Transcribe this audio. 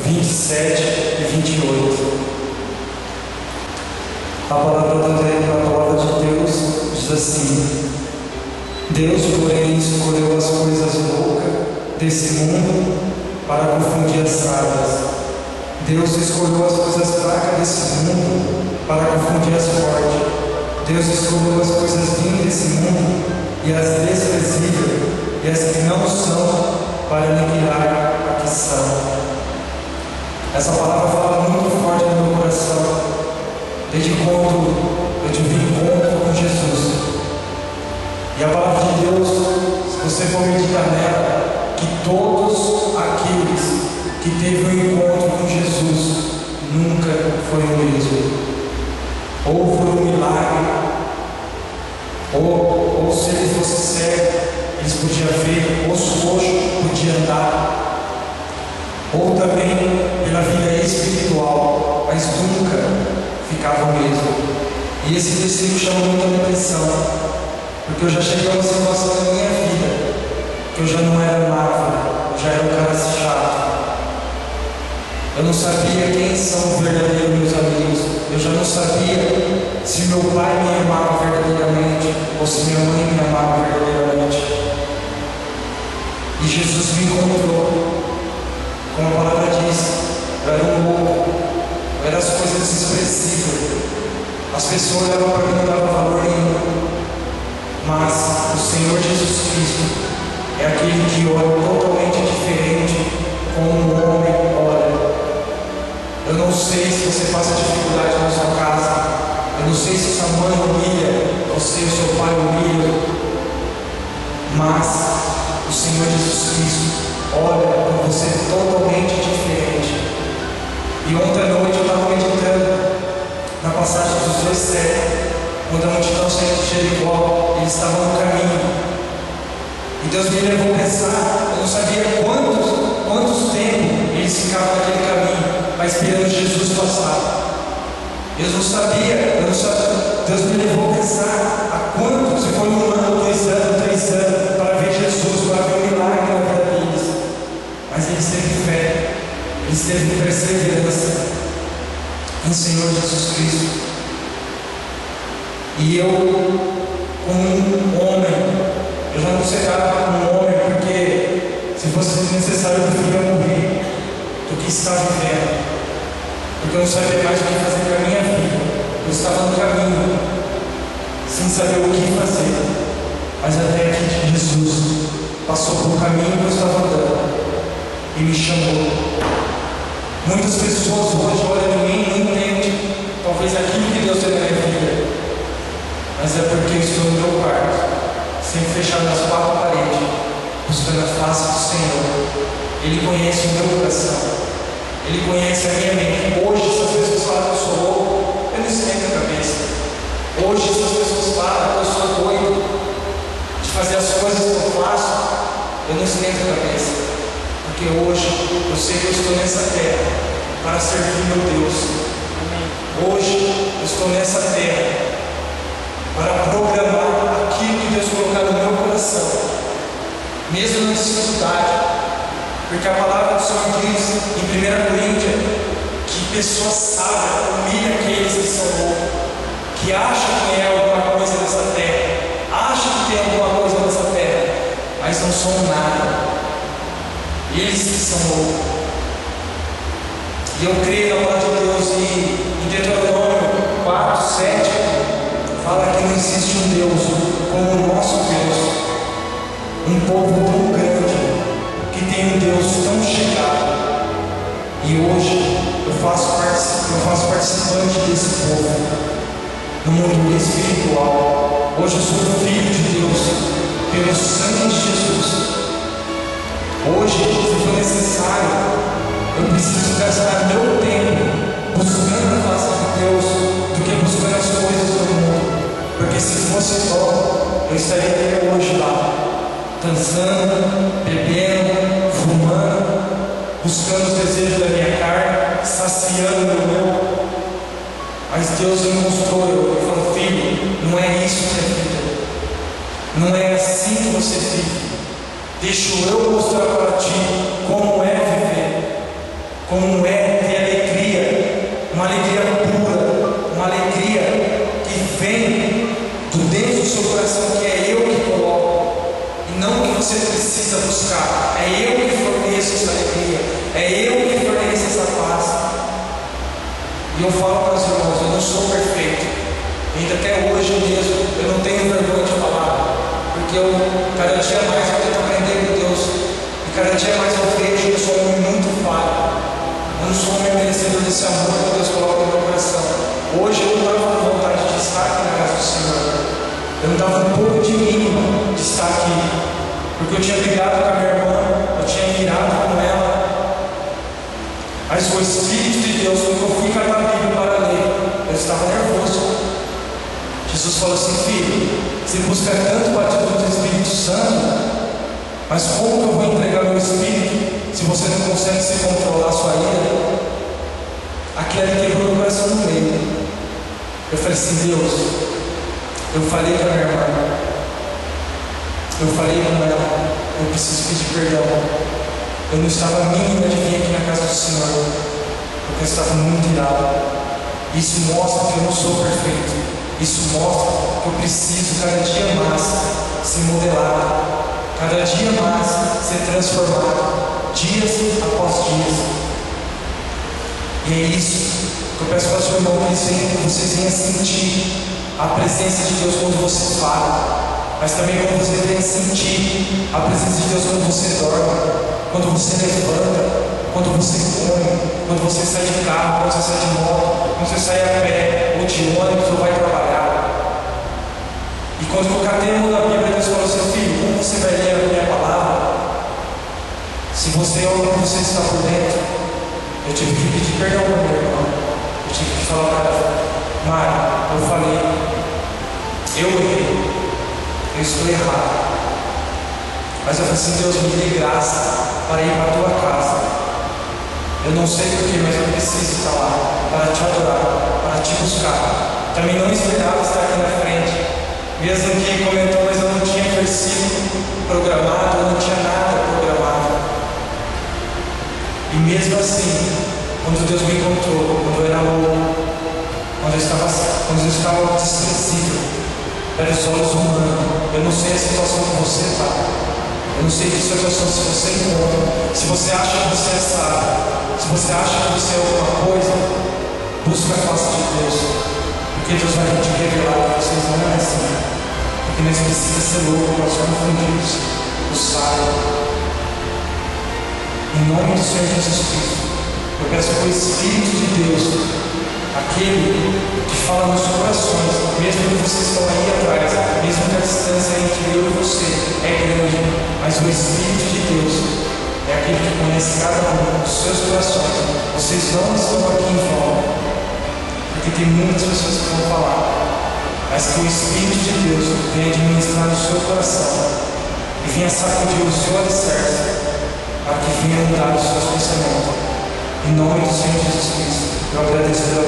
27 e 28. A palavra de Deus diz assim: Deus, porém, escolheu as coisas loucas desse mundo para confundir as sábias. Deus escolheu as coisas fracas desse mundo para confundir as fortes. Deus escolheu as coisas ruins desse mundo e as desprezíveis e as que não são para aniquilar a que são. Essa palavra fala muito forte no meu coração desde quando eu tive encontro com Jesus. E a palavra de Deus, se você for meditar nela, que todos aqueles que teve um encontro com Jesus nunca foi o mesmo. Ou foi um milagre, ou se ele fosse cego, eles podiam ver, osso coxo podia andar, ou também pela vida espiritual, mas nunca ficava o mesmo. E esse testemunho chama muito a minha atenção, porque eu já cheguei a uma situação na minha vida que eu já não era Marvel, eu já era um cara chato. Eu não sabia quem são os verdadeiros meus amigos. Eu já não sabia se meu pai me amava verdadeiramente ou se minha mãe me amava verdadeiramente. E Jesus me encontrou. Como a palavra diz, eu era um louco, eu era as coisas desprezíveis. As pessoas olhavam para mim e não davam valor nenhum. Mas o Senhor Jesus Cristo é aquele que olha totalmente diferente como um homem olha. Eu não sei se você passa dificuldade na sua casa, eu não sei se sua mãe humilha, você ou seu pai humilha, mas o Senhor Jesus Cristo olha com você totalmente diferente. E ontem à noite eu estava meditando na passagem dos 2:7, quando a multidão saiu de Jericó, eles estavam no caminho. E Deus me levou a pensar, eu não sabia quantos tempos eles ficavam naquele caminho, mas esperando Jesus passar. Eu não sabia, Deus me levou a pensar há quanto, se foi 1 ano, 2 anos, 3 anos, para ver Jesus, para ver o milagre na vida deles. Mas eles teve fé, eles teve perseverança em Senhor Jesus Cristo. E eu, como um homem, eu já não chegava como um homem, porque se fosse necessário eu preferia morrer do que estar vivendo, porque eu não sabia mais o que fazer com a minha vida. Eu estava no caminho, sem saber o que fazer, mas até que Jesus passou pelo caminho que eu estava andando e me chamou. Muitas pessoas hoje olham em mim e não entendem, talvez aquilo que Deus tem na minha vida, mas é porque eu estou no meu quarto, sempre fechado nas 4 paredes, buscando a face do Senhor. Ele conhece o meu coração, Ele conhece a minha mente. Hoje, se as pessoas falam que eu sou louco, eu não esquento a cabeça. Hoje, se as pessoas falam que eu sou doido de fazer as coisas que eu faço, eu não esquento a cabeça, porque hoje eu sei que eu estou nessa terra para servir meu Deus. Hoje eu estou nessa terra para programar aquilo que Deus colocar no meu coração, mesmo na dificuldade, porque a palavra do Senhor diz em 1 Coríntios que pessoas sábias humilham aqueles que são loucos, que acham que é alguma coisa nessa terra, acham que tem alguma coisa nessa terra, mas não são nada. Eles que são loucos. E eu creio na palavra de Deus em Deuteronômio 4:7. Fala que não existe um Deus como o nosso Deus, um povo tão grande, que tem um Deus tão chegado. E hoje eu faço participante desse povo, no mundo espiritual. Hoje eu sou filho de Deus, pelo sangue de Jesus. Hoje, se for necessário, eu preciso gastar meu tempo buscando a face de Deus do que buscando as coisas do mundo. Porque se fosse só, eu estaria até hoje lá, dançando, bebendo, fumando, buscando os desejos da minha carne, saciando o meu. Mas Deus me mostrou, Ele falou: filho, não é isso que é vida, não é assim que você vive. Deixa eu mostrar para ti como é viver. como é ter alegria, uma alegria pura, uma alegria que vem do dentro do seu coração, que é eu que coloco, e não que você precisa buscar. É eu que forneço essa alegria, é eu que forneço essa paz. E eu falo para os irmãos, eu não sou perfeito, ainda até hoje mesmo, eu não tenho vergonha de falar, porque eu, cada dia mais eu tento aprender com Deus, e cada dia mais eu vejo que eu sou um homem muito falho, eu não sou um homem merecedor desse amor que Deus coloca no meu coração. Hoje eu não estava com vontade de estar aqui na casa do Senhor, eu não estava um pouco de mínimo de estar aqui, porque eu tinha brigado com a minha irmã, eu tinha irado com ela, mas o Espírito de Deus, quando eu fui catar a Bíblia para ler, eu estava nervoso. Jesus falou assim: filho, você busca tanto o batismo do Espírito Santo, mas como que eu vou entregar meu Espírito se você não consegue se controlar a sua ira? Aquilo ali quebrou o coração no meio. Eu falei assim: Deus, eu falei com a minha irmã, eu falei com ela, eu preciso pedir perdão. Eu não estava mínima de vir aqui na casa do Senhor, porque eu estava muito irado. Isso mostra que eu não sou perfeito. Isso mostra que eu preciso cada dia mais ser modelado, cada dia mais ser transformado, dias após dias. E é isso que eu peço para o seu irmão, que vocês venham sentir a presença de Deus quando você fala, mas também quando você venha sentir a presença de Deus quando você dorme, quando você levanta, quando você come, quando você sai de carro, quando você sai de moto, quando você sai a pé, ou de ônibus, ou vai trabalhar. E quando eu catei a mão da Bíblia, Deus falou assim: filho, como você vai ler a minha palavra? Se você é o que você está por dentro. Eu tive que pedir perdão para minha irmã. Eu tive que falar para ela: Mari, eu falei, eu errei, eu estou errado. Mas eu falei assim: Deus, me dê graça para ir para a tua casa. Eu não sei porquê, mas eu preciso estar lá para te adorar, para te buscar. Também não esperava estar aqui na frente, mesmo que comentou, mas eu não tinha versículo programado, eu não tinha nada programado. E mesmo assim, quando Deus me encontrou, quando eu era louco, quando eu estava desprezível pelos olhos humanos, eu não sei a situação que você está. Eu não sei que situação se você encontra. Se você acha que você é sábio, se você acha que você é alguma coisa, busca a face de Deus, porque Deus vai te revelar que vocês não é assim. Porque nós precisamos ser loucos, nós somos confundidos, o sábio. Em nome do Senhor Jesus Cristo, eu peço que o Espírito de Deus, aquele que fala nos corações, mesmo que vocês estão aí atrás, mesmo que a distância entre eu e você é grande, mas o Espírito de Deus é aquele que conhece cada um dos seus corações. Vocês não estão aqui em volta, porque tem muitas pessoas que vão falar, mas que o Espírito de Deus venha administrar no seu coração e venha sacudir o seu alicerce, para que venha mudar os seus pensamentos. Em nome do Senhor Jesus Cristo, eu agradeço pela